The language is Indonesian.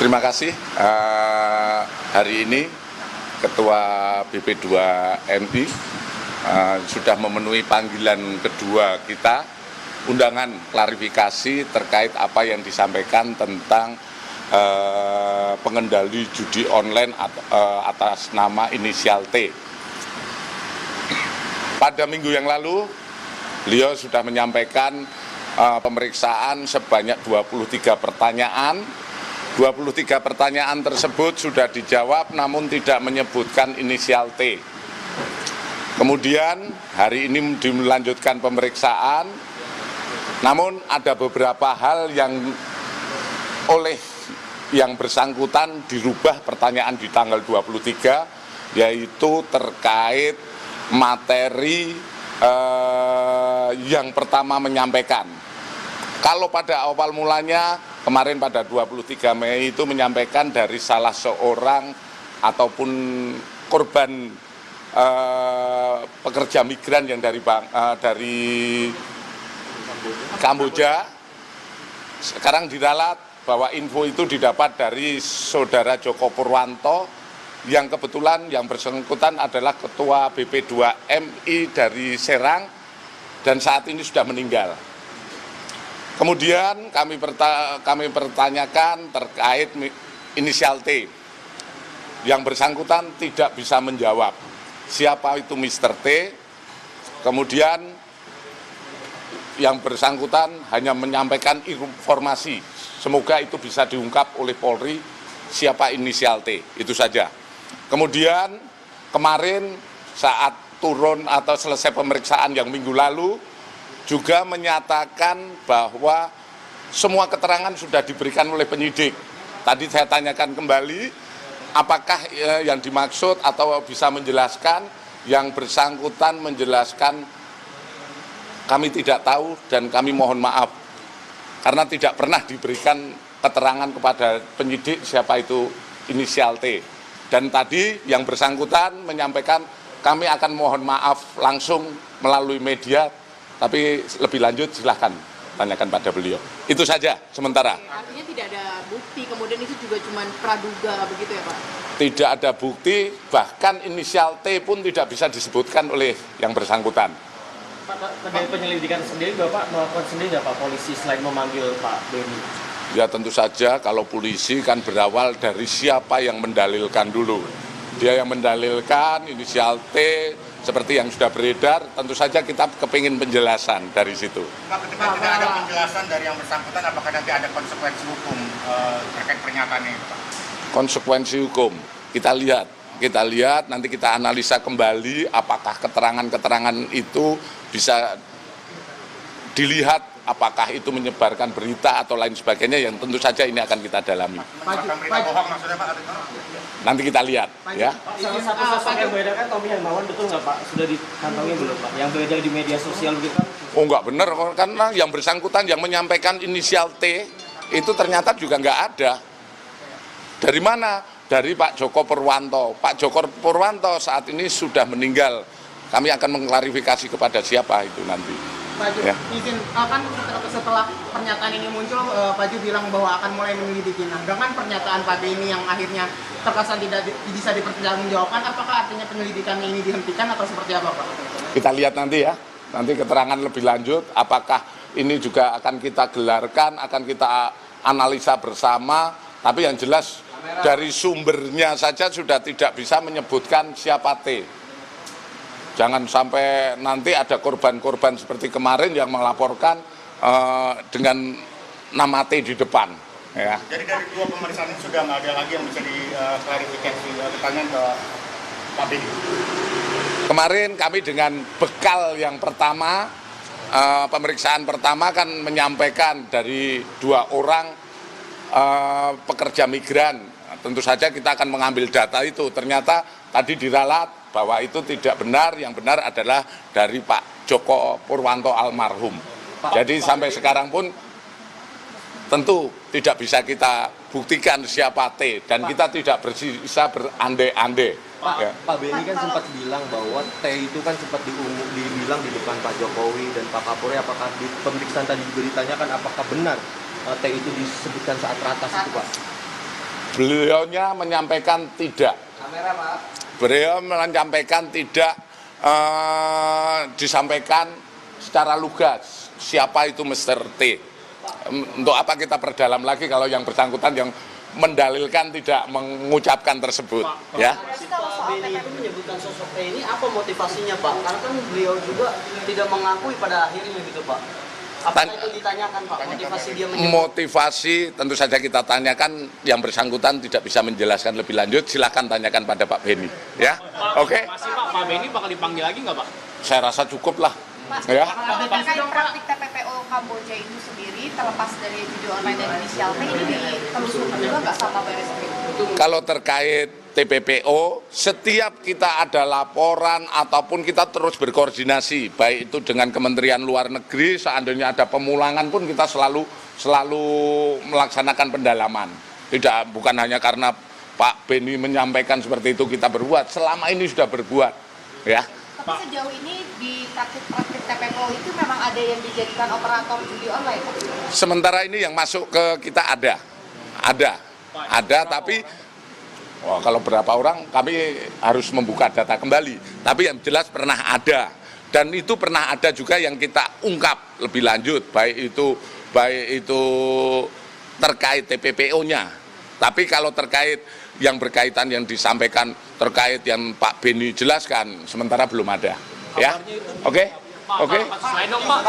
Terima kasih. Hari ini Ketua BP2MI sudah memenuhi panggilan kedua kita, undangan klarifikasi terkait apa yang disampaikan tentang pengendali judi online atas nama inisial T. Pada minggu yang lalu, beliau sudah menyampaikan pemeriksaan sebanyak 23 pertanyaan. 23 pertanyaan tersebut sudah dijawab namun tidak menyebutkan inisial T. Kemudian hari ini dilanjutkan pemeriksaan, namun ada beberapa hal yang oleh yang bersangkutan dirubah pertanyaan di tanggal 23, yaitu terkait materi yang pertama menyampaikan. Kalau pada awal mulanya kemarin pada 23 Mei itu menyampaikan dari salah seorang ataupun korban pekerja migran yang dari Kamboja. Sekarang diralat bahwa info itu didapat dari saudara Joko Purwanto yang kebetulan yang bersangkutan adalah Ketua BP2MI dari Serang dan saat ini sudah meninggal. Kemudian kami pertanyakan terkait inisial T. Yang bersangkutan tidak bisa menjawab siapa itu Mr. T. Kemudian yang bersangkutan hanya menyampaikan informasi. Semoga itu bisa diungkap oleh Polri siapa inisial T. Itu saja. Kemudian kemarin saat turun atau selesai pemeriksaan yang minggu lalu juga menyatakan bahwa semua keterangan sudah diberikan oleh penyidik. Tadi saya tanyakan kembali, apakah yang dimaksud atau bisa menjelaskan, yang bersangkutan menjelaskan kami tidak tahu dan kami mohon maaf. Karena tidak pernah diberikan keterangan kepada penyidik siapa itu inisial T. Dan tadi yang bersangkutan menyampaikan kami akan mohon maaf langsung melalui media. Tapi lebih lanjut silahkan tanyakan pada beliau. Itu saja sementara. Artinya tidak ada bukti, kemudian itu juga cuma praduga begitu ya Pak? Tidak ada bukti, bahkan inisial T pun tidak bisa disebutkan oleh yang bersangkutan. Pak, dari penyelidikan sendiri Bapak melakukan sendiri nggak Pak polisi selain memanggil Pak Beni? Ya tentu saja kalau polisi kan berawal dari siapa yang mendalilkan dulu. Dia yang mendalilkan inisial T, seperti yang sudah beredar, tentu saja kita kepingin penjelasan dari situ. Pak, ketika tidak ada penjelasan dari yang bersangkutan, apakah nanti ada konsekuensi hukum terkait pernyataannya itu, Pak? Konsekuensi hukum, kita lihat, nanti kita analisa kembali apakah keterangan-keterangan itu bisa dilihat, apakah itu menyebarkan berita atau lain sebagainya, yang tentu saja ini akan kita dalami. Berita bohong maksudnya Pak? Nanti kita lihat, ya. Pak, salah satu sosok yang beredar kan Tommy Hermawan, betul nggak Pak? Sudah dikantongi belum Pak? Yang beredar di media sosial gitu? Oh nggak benar, karena yang bersangkutan yang menyampaikan inisial T itu ternyata juga nggak ada. Dari mana? Dari Pak Joko Purwanto. Pak Joko Purwanto saat ini sudah meninggal. Kami akan mengklarifikasi kepada siapa itu nanti. Pak Ju, ya. Izin, kan setelah pernyataan ini muncul, Pak Ju bilang bahwa akan mulai menyelidiki. Nah, dengan pernyataan Pak Beni yang akhirnya terkesan tidak bisa dipertanggungjawabkan, apakah artinya penyelidikan ini dihentikan atau seperti apa, Pak? Kita lihat nanti ya, nanti keterangan lebih lanjut, apakah ini juga akan kita gelarkan, akan kita analisa bersama, tapi yang jelas dari sumbernya saja sudah tidak bisa menyebutkan siapa T. Jangan sampai nanti ada korban-korban seperti kemarin yang melaporkan dengan nama T di depan. Ya. Jadi dari dua pemeriksaan ini sudah nggak ada lagi yang bisa diklarifikasi pertanyaan ke Pak Beni? Kemarin kami dengan bekal yang pertama, pemeriksaan pertama kan menyampaikan dari dua orang pekerja migran. Tentu saja kita akan mengambil data itu. Ternyata tadi diralat bahwa itu tidak benar, yang benar adalah dari Pak Joko Purwanto almarhum. Jadi sampai sekarang pun tentu tidak bisa kita buktikan siapa T dan kita tidak bisa berandai-andai. Pak Beni kan sempat bilang bahwa T itu kan sempat dibilang di depan Pak Jokowi dan Pak Kapolri. Apakah di pemeriksaan tadi juga ditanyakan apakah benar T itu disebutkan saat ratas itu, Pak? Beliaunya menyampaikan tidak. Beliau menyampaikan tidak disampaikan secara lugas siapa itu Mr. T. Untuk apa kita perdalam lagi kalau yang bersangkutan yang mendalilkan tidak mengucapkan tersebut, ya. Pak Beni itu menyebutkan sosok T ini apa motivasinya Pak? Karena kan beliau juga tidak mengakui pada akhirnya gitu Pak. Apakah itu ditanyakan Pak, motivasi dia menyebut? Motivasi tentu saja kita tanyakan, yang bersangkutan tidak bisa menjelaskan lebih lanjut, silahkan tanyakan pada Pak Beni, ya. Oke? Masih Pak Beni bakal dipanggil lagi nggak Pak? Saya rasa cukup lah, Pak, ya. kalau terkait praktik TPPO Kamboja itu sendiri, terlepas dari judi online dan inisial T, ini ditelusuri juga nggak sama Baris Krim? Kalau terkait TPPO, setiap kita ada laporan ataupun kita terus berkoordinasi, baik itu dengan Kementerian Luar Negeri, seandainya ada pemulangan pun kita selalu melaksanakan pendalaman. Bukan hanya karena Pak Beni menyampaikan seperti itu kita berbuat, selama ini sudah berbuat, ya. Tapi sejauh ini di praktik TPPO itu memang ada yang dijadikan operator judi online, Pak? Sementara ini yang masuk ke kita ada, tapi kalau berapa orang kami harus membuka data kembali. Tapi yang jelas pernah ada, dan itu pernah ada juga yang kita ungkap lebih lanjut, baik itu terkait TPPO-nya. Tapi kalau terkait yang berkaitan yang disampaikan terkait yang Pak Beni jelaskan, sementara belum ada. Ya, oke. Slide dong Pak.